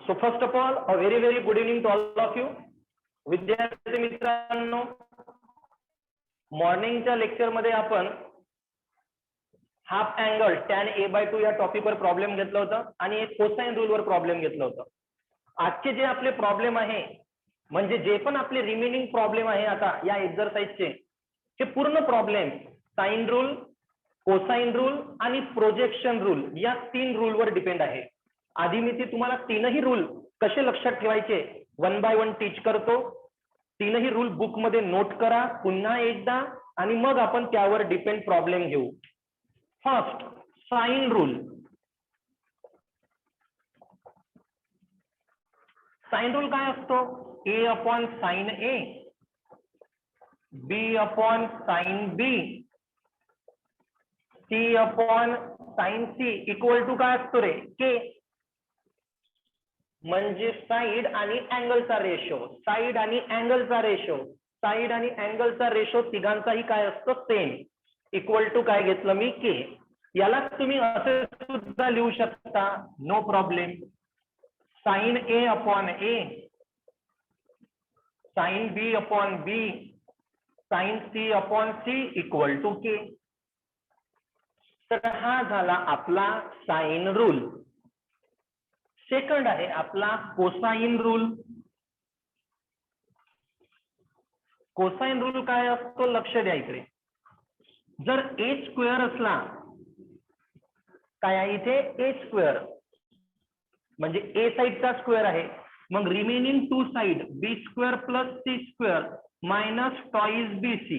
So first of all a very very good evening to all of you. विद्यार्थी मित्रांनो, मॉर्निंगच्या लेक्चरमध्ये आपण half angle tan a/2 या टॉपिकवर problem घेतला होता आणि एक कोसाइन रूलवर प्रॉब्लेम घेतला होता. आजचे जे आपले प्रॉब्लेम आहे म्हणजे जे पण आपले रिमेनिंग प्रॉब्लेम आहे आता या एक्झरसाइजचे, हे पूर्ण problem sine rule, cosine rule आणि प्रोजेक्शन रूल या 3 रूलवर डिपेंड आहे. आधी मी ती तुम्हाला तीनही रूल कसे लक्षात ठेवायचे 1 बाय 1 टीच करतो. तीनही रूल बुक मध्ये नोट करा पुन्हा एकदा आणि मग आपण त्यावर डिपेंड प्रॉब्लेम घेऊ. First, sine rule. Sine rule काय असतो? a upon sine a, b upon sine b, c upon sine c equal to काय असतो रे? k. म्हणजे साइड आणि अँगलचा रेशो, साइड आणि अँगलचा रेशो, साइड आणि अँगलचा रेशो तिघांचाही काय असतो? सेम. इक्वल टू काय घेतलं मी? k. याला तुम्ही असे सुद्धा लिहू शकता, no problem. Sine a upon a, sine b upon b, sine c upon c equal to k. तर हा झाला आपला साइन रूल. सेकंड आहे आपला कोसाइन रूल. कोसाइन रूल काय असतो? लक्ष द्या इकडे. जर ए स्क्वेअर असला, काय आहे इथे? ए स्क्वेअर म्हणजे ए साइडचा स्क्वेअर आहे, मग remaining 2 side B square plus C square minus twice B C.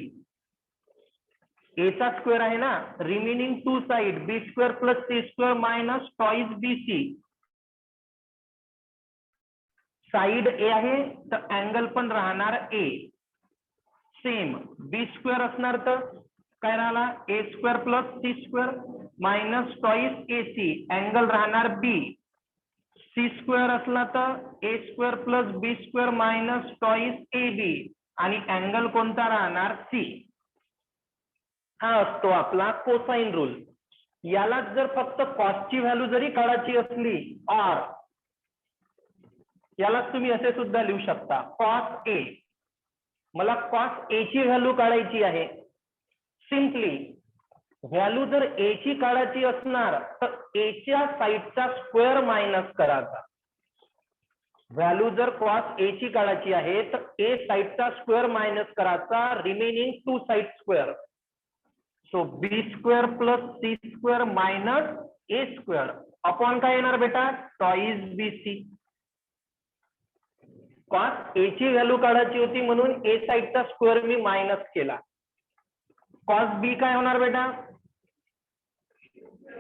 A चा स्क्वेअर आहे ना, remaining 2 side B square plus C square minus twice B C. Side A आहे तर अँगल पण राहणार ए. सेम बी स्क्वेअर असणार तर काय राहिला? A square plus C square minus twice A C, angle राहणार बी. सी स्क्वेअर असला तर A square plus B square minus twice A B आणि अँगल कोणता राहणार? सी. हा असतो आपला कोसाइन रूल. याला जर फक्त कॉसची व्हॅल्यू जरी काढायची असली ऑर, याला तुम्ही असे सुद्धा लिहू शकता, कॉस ए. मला कॉस ए ची व्हॅल्यू काढायची आहे. सिंपली व्हॅल्यू जर ए ची काढायची असणार तर ए च्या साइडचा स्क्वेअर मायनस करायचा. व्हॅल्यू जर कॉस ए ची काढायची आहे तर ए साइडचा स्क्वेअर मायनस करायचा, remaining 2 side square. So B square plus C square minus A square upon काय येणार बेटा? Twice B C. Cos A ची व्हॅल्यू काढायची होती म्हणून ए साइडचा स्क्वेअर मी मायनस केला. कॉस बी काय होणार बेटा?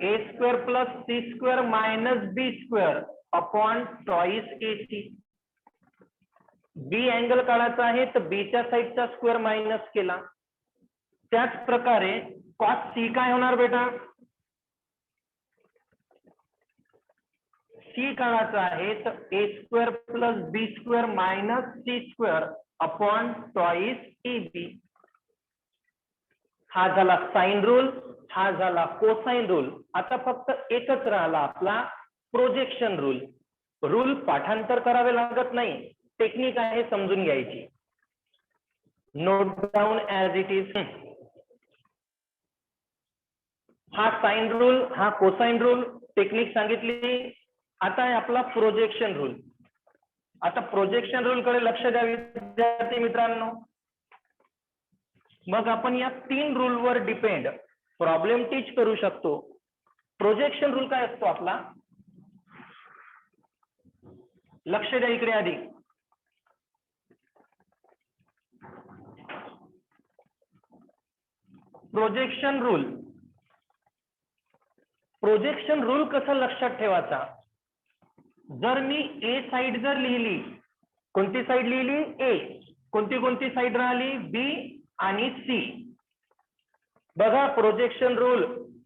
A square plus C square minus B square upon twice A C. B angle काढायचा आहे तर बीच्या साइडचा स्क्वेअर मायनस केला. त्याच प्रकारे कॉस सी काय होणार बेटा? सी काढायचा आहे तर A square plus B square minus C square upon twice A B. हा झाला साइन रूल, हा झाला कोसाइन रूल. आता फक्त एकच राहिला आपला प्रोजेक्शन रूल. रूल पाठांतर करावे लागत नाही, टेक्निक आहे समजून घ्यायची. Note down as it is. हा साइन रूल, हा कोसाइन रूल, टेक्निक सांगितली. आता आहे आपला प्रोजेक्शन रूल. आता प्रोजेक्शन रूल कडे लक्ष द्या विद्यार्थी मित्रांनो. मग आपण या 3 रूल वर डिपेंड प्रॉब्लेम टीच करू शकतो. प्रोजेक्शन रूल काय असतो आपला? लक्ष द्या इकडे आधी. Projection rule. प्रोजेक्शन रूल कसं लक्षात ठेवायचा? जर मी ए साइड जर लिहिली, कोणती साइड लिहिली? ए. कोणती कोणती साइड राहिली? बी आणि सी. बघा प्रोजेक्शन रूल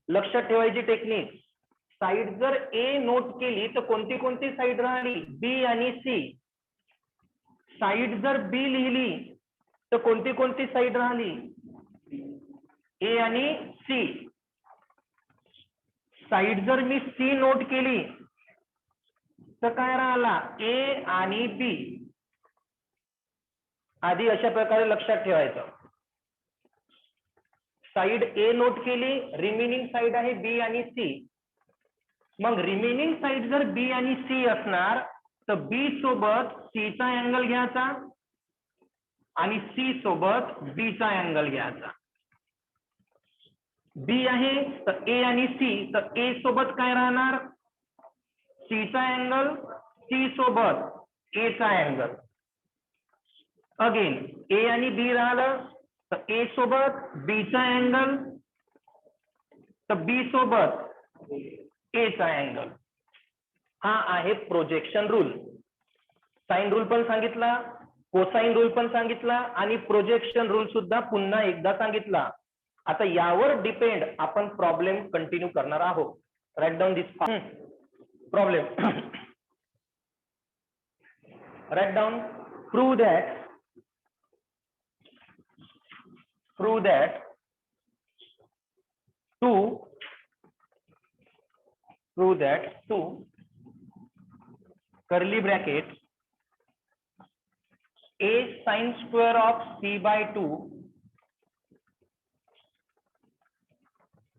लक्षात ठेवायची टेक्निक. साइड जर ए नोट केली तर कोणती कोणती साइड राहिली? बी आणि सी. साइड जर बी लिहिली तर कोणती कोणती साइड राहिली? ए आणि सी. साइड जर मी सी नोट केली तर काय राहिला ए आणि बी. आधी अशा प्रकारे लक्षात ठेवायचं. साइड ए नोट केली, रिमेनिंग साइड आहे बी आणि सी. मग रिमेनिंग साइड जर बी आणि सी असणार तर बी सोबत सी चा अँगल घ्यायचा आणि सी सोबत बी चा अँगल घ्यायचा. बी आहे तर ए आणि सी, तर ए सोबत काय राहणार सी चा अँगल, सी सोबत ए चा अँगल. अगेन ए आणि बी राहिलं तर ए सोबत बी चा अँगल, तर बी सोबत ए चा अँगल. हा आहे प्रोजेक्शन रूल. साइन रूल पण सांगितला, कोसाइन रूल पण सांगितला आणि प्रोजेक्शन रूल सुद्धा पुन्हा एकदा सांगितला. आता यावर डिपेंड आपण प्रॉब्लेम कंटिन्यू करणार आहोत. Write down this problem. Write down. Prove that two curly bracket a sin square of c by 2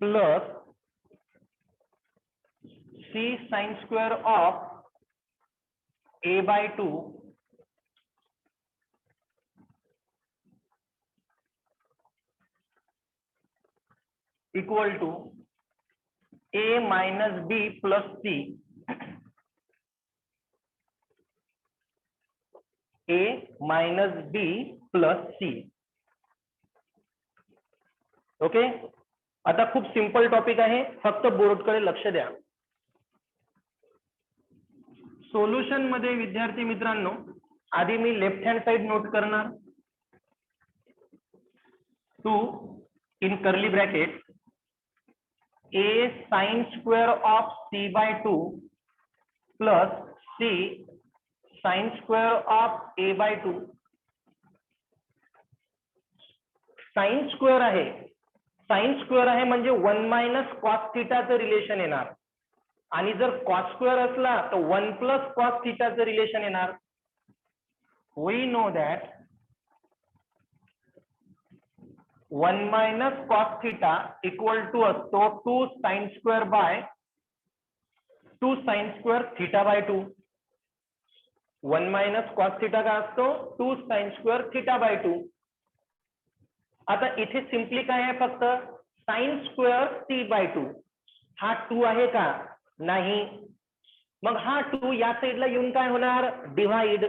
plus c sin square of a by 2 equal to a minus b plus c. a minus b plus c. Okay. आता खूप simple topic आहे, फक्त बोर्डकडे लक्ष द्या. Solution मध्ये विद्यार्थी मित्रांनो आधी मी लेफ्ट हँड साइड नोट करणार. 2 in curly bracket a sin square of c by 2 plus c sin square of a by 2. Sine square आहे, साइन स्क्वेअर आहे म्हणजे 1 मायनस कॉस थिटाचं रिलेशन येणार आणि जर कॉस स्क्वेअर असला तर 1 प्लस कॉस थिटाचं रिलेशन येणार. We know that 1 minus cos theta equal to असतो 2 sine square by 2 sine square theta by 2. 1 minus cos theta काय असतो 2 साइन स्क्वेअर थिटा बाय 2. आता इथे सिंपली काय आहे फक्त साइन स्क्वेअर सी बाय 2. हा 2 आहे का नाही, मग हा 2 या साईडला येऊन काय होणार डिव्हाइड,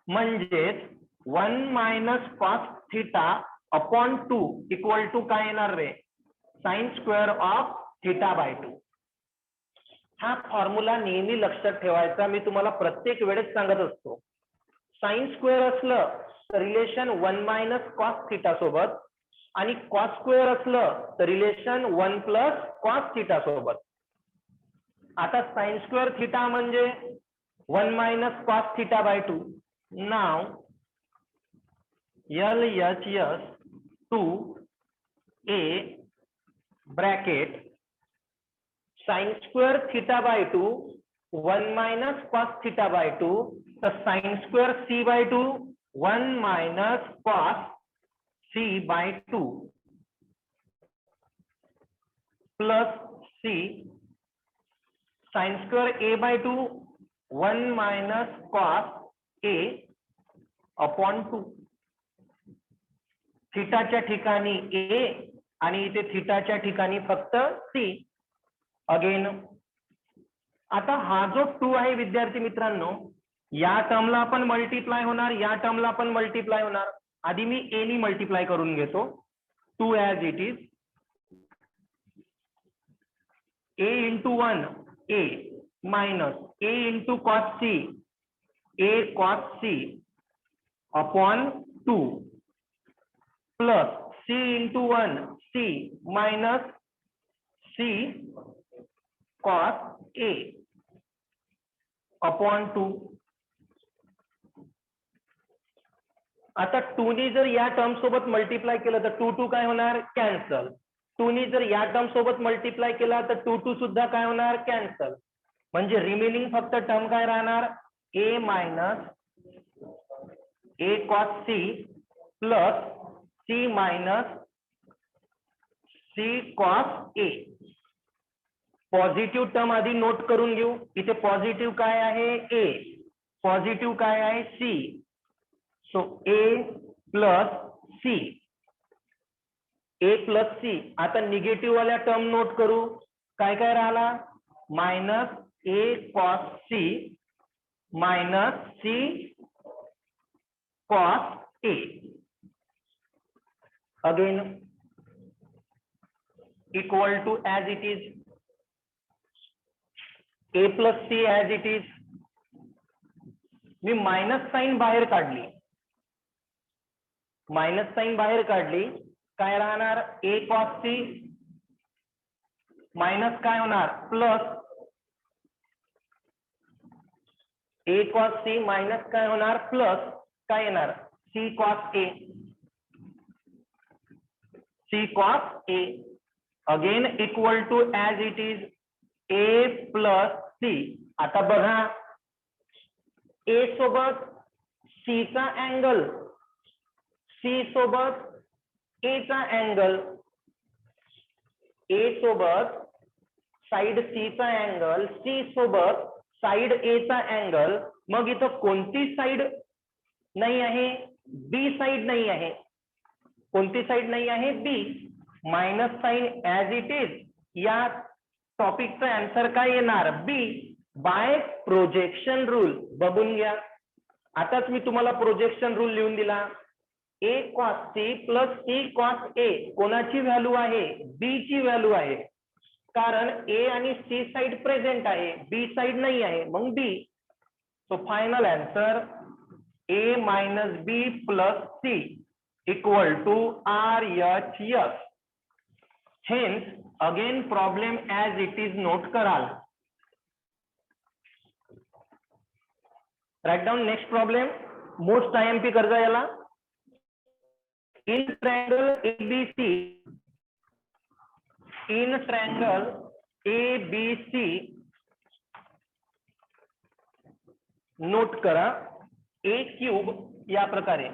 म्हणजेच 1 minus cos theta upon 2 equal to काय येणार रे sine square of theta by 2. हा फॉर्म्युला नेहमी लक्षात ठेवायचा, मी तुम्हाला प्रत्येक वेळेस सांगत असतो. साइन स्क्वेअर असलं तर रिलेशन 1 मायनस कॉस थिटा सोबत आणि कॉस स्क्वेअर असलं तर रिलेशन 1 प्लस कॉस थिटा सोबत. आता साइन स्क्वेअर थिटा म्हणजे 1 मायनस कॉस थिटा बाय 2. नाव LHS 2 a bracket sine square theta by 2 1 minus cos theta by 2, तर sine square C by 2 1 minus cos C by 2 plus C sine square A by 2 1 minus cos A upon 2. थिटाच्या ठिकाणी A आणि इथे थिटाच्या ठिकाणी फक्त C. Again आता हा जो 2 आहे विद्यार्थी मित्रांनो या टर्मला आपण मल्टिप्लाय होणार, या टर्मला पण मल्टिप्लाय होणार. आधी मी ए नी मल्टिप्लाय करून घेतो. 2 as it is a into 1 a minus a into cos c a cos c upon 2 plus c into 1 c minus c cos a upon 2. आता 2 नी जर या टर्म सोबत मल्टिप्लाय केलं तर 2 काय होणार कॅन्सल. 2 नी जर या टर्म सोबत मल्टिप्लाय केला तर 2 सुद्धा काय होणार कॅन्सल. म्हणजे रिमेनिंग फक्त टर्म काय राहणार, A minus A cos C plus C minus C cos A. Positive term आधी नोट करून घेऊ. इथे पॉझिटिव्ह काय आहे, ए, पॉझिटिव्ह काय आहे, c. So a plus c, a plus c. आता निगेटिव्ह वाल्या टर्म नोट करू. काय काय राहिला, minus A cos c minus C cos a. Again equal to as it is a plus c as it is. मी minus sine बाहेर काढली, minus sine बाहेर काढली, काय राहणार, ए कॉस सी मायनस काय होणार, plus a cos c minus काय होणार, प्लस काय येणार, c cos a, c cos a. Again equal to as it is a plus c. आता बघा, ए सोबत सी चा अँगल, सी सोबत ए चा अँगल, ए सोबत साइड सी चा अँगल, सी सोबत साइड ए चा अँगल. मग इथं कोणती साइड नाही आहे, बी साइड नाही आहे. कोणती साइड नाही आहे, B. Minus sine as it is. या टॉपिकचा आन्सर काय येणार, बी, बाय प्रोजेक्शन रूल. बघून घ्या, आताच मी तुम्हाला प्रोजेक्शन रूल लिहून दिला. A cos C plus C cos A कोणाची व्हॅल्यू आहे, बी ची व्हॅल्यू आहे. कारण ए आणि सी साइड प्रेझेंट आहे, बी साइड नाही आहे, मग B. So final answer A minus B plus C equal to R H S. Hence again problem as it is note कराल. Write down next problem. Most IMP कर्जा याला. In triangle ABC, in triangle ABC note करा. A cube या प्रकारे,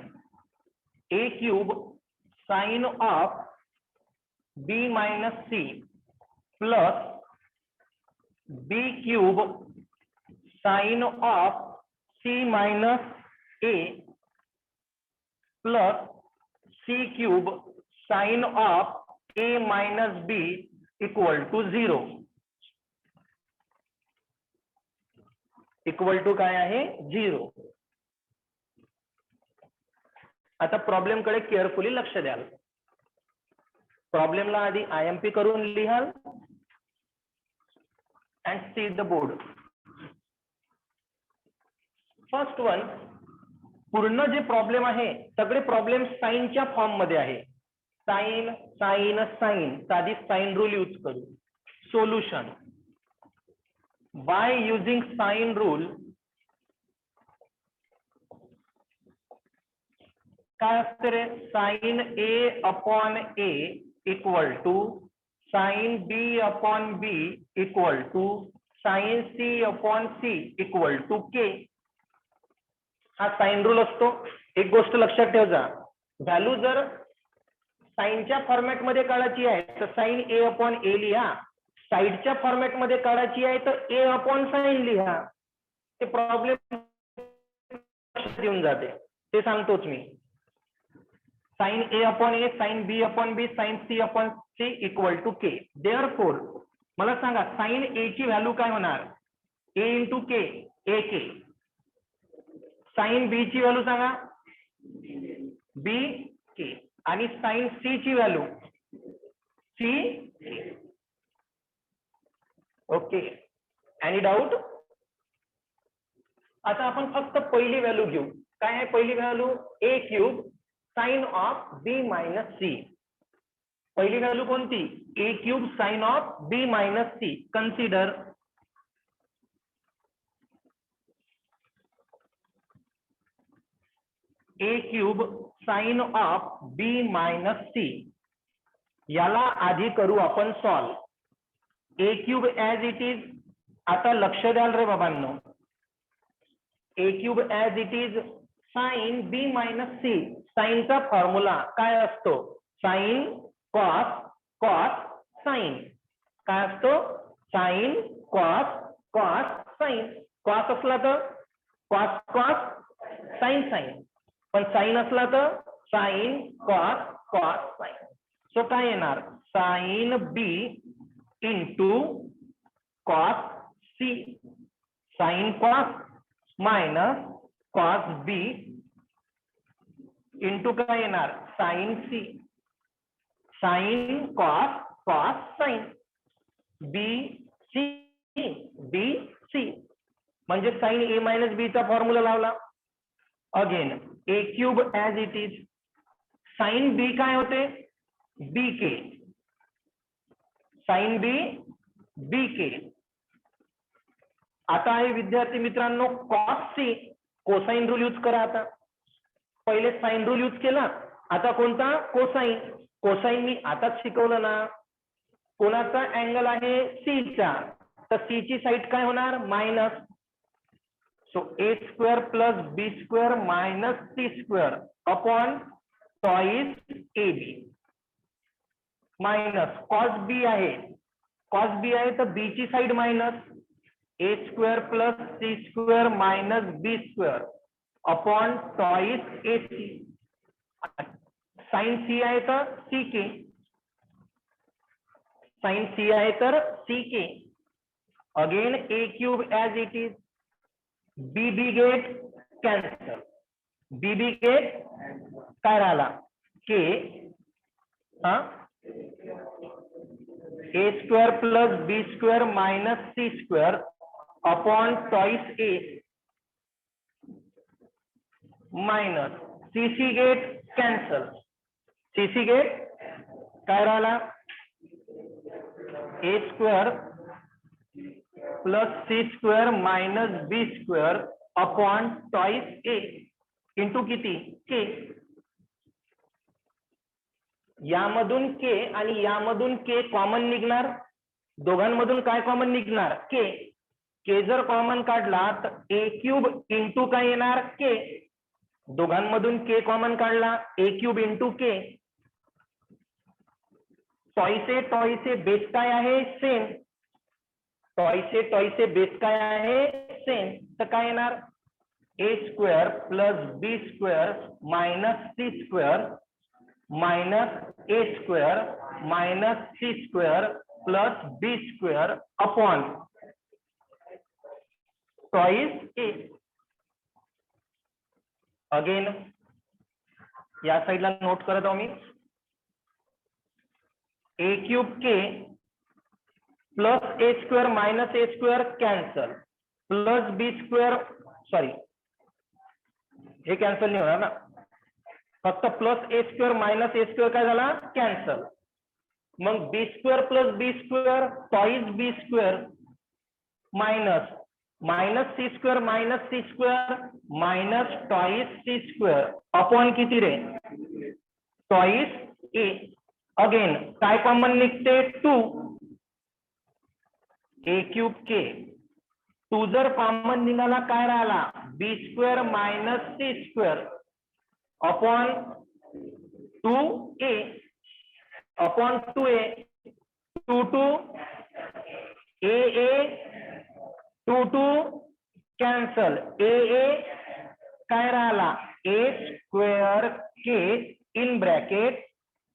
A cube sine of B minus C plus B cube sine of C minus A plus C cube sine of A minus B equal to 0. Equal to काय आहे, 0. आता problem कडे carefully लक्ष द्याल. प्रॉब्लेमला आधी IMP करून लिहाल and see the board. First one, पूर्ण जे प्रॉब्लेम आहे सगळे प्रॉब्लेम साइनच्या फॉर्म मध्ये आहे. साइन साइन साइन, साधी साइन रूल यूज करू. Solution by using sine rule. काय असते रे, sine A upon A equal to sine B upon B equal to sine C upon C equal to K. हा sine rule असतो. एक गोष्ट लक्षात ठेव जा, व्हॅल्यू जर साइनच्या फॉर्मॅट मध्ये काढायची आहे तर साइन ए अपॉन ए लिहा. साइडच्या फॉर्मॅट मध्ये काढायची आहे तर ए अपॉन साइन लिहा. ते प्रॉब्लेम येऊन जाते, ते सांगतोच मी. Sine A upon A, sine B upon B, sine C upon C equal to K. Therefore मला सांगा साइन ए ची व्हॅल्यू काय होणार, ए इंटू के, ए के. साइन बी ची व्हॅल्यू सांगा, बी के. आणि साइन सी ची value C. Okay, any doubt. आता आपण फक्त पहिली व्हॅल्यू घेऊ. काय आहे पहिली value, A cube sine of B minus C. पहिली व्हॅल्यू कोणती, A cube sine of B minus C. Consider A cube sine of B minus C. याला आधी करू आपण solve. A cube as it is आता लक्ष द्याल रे बाबांनो, A cube as it is sine B minus C. साइनचा फॉर्म्युला काय असतो? Sine cos cos sine. काय असतो? Sine cos cos sine. Cos असला तर कॉस कॉस साइन साइन, पण साइन असला तर sine cos cos sine. So काय येणार? Sine B into cos C. Sine cos minus cos B into काय येणार? Sine C. Sine cos cos sine. B C म्हणजे साइन ए मायनस बी चा formula लावला. Again A cube as it is sine बी काय होते? B k. Sine b k. आता आहे विद्यार्थी मित्रांनो cos c. Cosine rule use करा. आता पहिले साइन रूल यूज केला, आता कोणता? कोसाइन. कोसाइन मी आताच शिकवलं ना. कोणाचा अँगल आहे? सी चा. तर सी ची साइड काय होणार? Minus. So A square plus B square minus C square upon twice A B. Minus cos B आहे. कॉस बी आहे तर बी ची side minus. A square plus C square minus B square upon twice A C. Sine C आहे तर C K. Sine C आहे तर C K. Again A cube as it is. B B get cancel. B B get काय राहिला? के. हा A square plus B square minus C square upon twice A minus C C get cancel. C C get काय राहिला? A square plus C square minus B square upon twice A into किती? K. यामधून के आणि यामधून के common निघणार. दोघांमधून काय common निघणार? के. के जर कॉमन काढला तर ए क्यूब इंटू काय येणार? के. दोघांमधून के कॉमन काढला, ए क्यूब इंटू के. टॉइसे बेस काय आहे? सेम. टॉइसे बेस काय आहे? सेम. तर काय येणार? A square plus B square minus C square minus A square minus C square plus B square upon twice A. Again या साइडला नोट करत आहो मी. A cube K plus A square minus A square cancel plus B square, sorry हे cancel नाही होणार ना, फक्त plus A square minus A square काय झाला? कॅन्सल. मग B square plus B square twice B square minus minus C square minus C square minus twice C square upon किती रे? Twice A. अगेन काय कॉमन निघते? 2. ए cube के 2 जर common निघाला काय राहिला? B square minus C square upon 2a upon 2a 2 a 2 cancel. A काय राहिला? A square K in bracket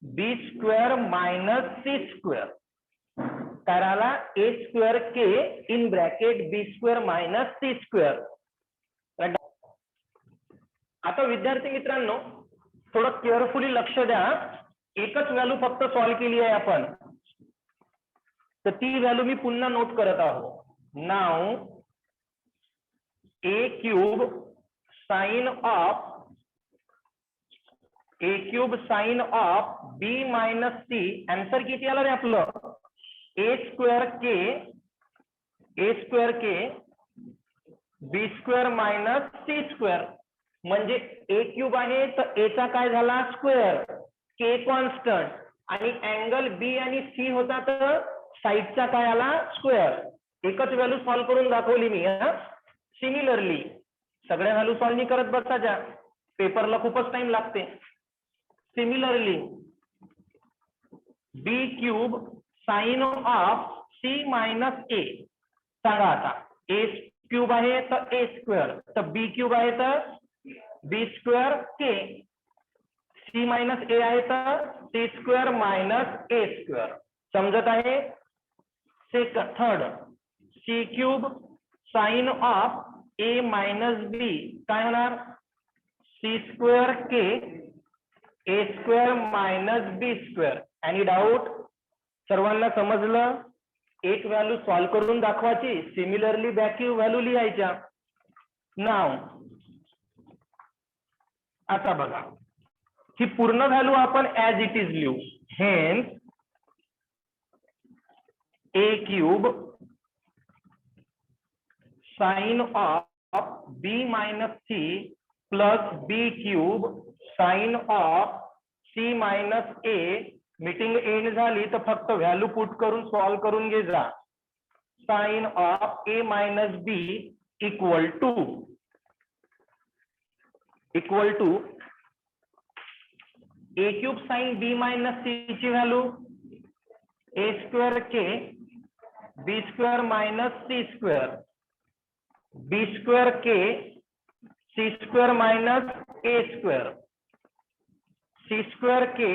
B square minus C square काय राहिला? A square K in bracket B square minus C square. आता विद्यार्थी मित्रांनो थोडं carefully लक्ष द्या. एकच व्हॅल्यू फक्त सॉल्व्ह केली आहे आपण, तर ती व्हॅल्यू मी पुन्हा नोट करत आहोत. नाव A cube sine of B minus C. Answer किती आला रे आपलं? A square K B square minus C square. म्हणजे ए क्यूब आहे तर ए चा काय झाला? स्क्वेअर. के कॉन्स्टंट आणि अँगल बी आणि सी होता तर साइडचा काय आला? स्क्वेअर. एकच व्हॅल्यू सॉल्व्ह करून दाखवली मी. सिमिलरली सगळ्या व्हॅल्यू सॉल्व्ह नाही करत बसायच्या, पेपरला खूपच टाइम लागते. Similarly B cube sine of C minus A. सांगा आता, ए क्यूब आहे तर ए स्क्वेअर, तर बी क्यूब आहे तर B square K, C minus A आहे तर C square minus A square. समजत आहे? Second third, C cube sine of A minus B काय होणार? C square K A square minus B square. Any doubt? सर्वांना समजलं? एक व्हॅल्यू सॉल्व्ह करून दाखवायची, सिमिलरली बॅक्यू व्हॅल्यू लिहायच्या. नाव आता बघा, ही पूर्ण व्हॅल्यू आपण ऍज इट इज लिहू. Hence a cube sine of B minus C plus B cube sine of C minus a. Meeting end झाली तर फक्त व्हॅल्यू पुट करून सॉल्व्ह करून घे जा. Sine of A minus B equal to A cube sine B minus C ची value A square K B square minus C square, B square K C square minus A square, C square K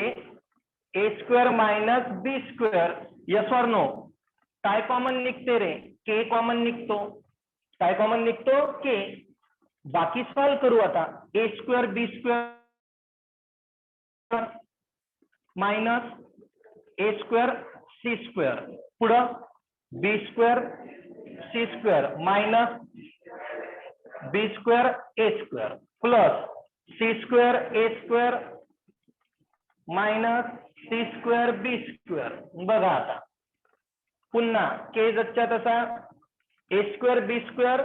A square minus B square. Yes or no? काय common निघते रे? के common निघतो. काय common निघतो? के. बाकी solve करू आता. A square B square minus A square C square, पुढं B square C square minus B square A square plus C square A square minus C square B square. बघा आता पुन्हा के जच्या तसा A square B square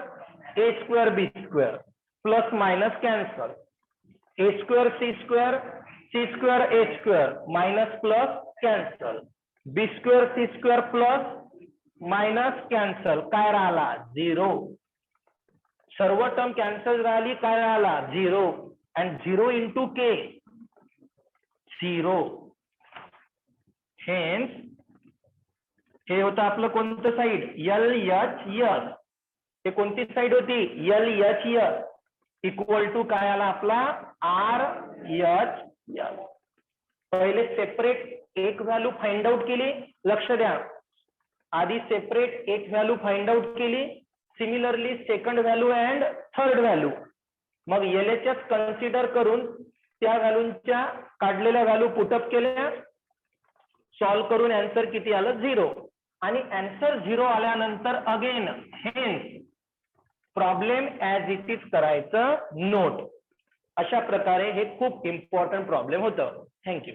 A square B square plus minus cancel, A square C square A square minus plus cancel, B square C square plus minus cancel. काय राहिला? 0. सर्व term cancel राहिली, काय राहिला? 0. And 0 into K 0. हेन्स हे होतं आपलं कोणतं साईड? LHS. हे कोणती साईड होती? LHS इक्वल टू काय आला आपला? RHS. पहिले सेपरेट एक व्हॅल्यू फाइंड आउट केली. लक्ष द्या, आधी सेपरेट एक व्हॅल्यू फाइंड आउट केली, similarly second value and third value. मग LHS कन्सिडर करून त्या व्हॅल्यूच्या काढलेल्या व्हॅल्यू पुटअप केल्या, सॉल्व्ह करून आन्सर किती आलं? 0. आणि आन्सर 0 आल्यानंतर again hence problem as it is करायचं नोट. अशा प्रकारे हे खूप इम्पॉर्टंट प्रॉब्लेम होतं. थँक्यू.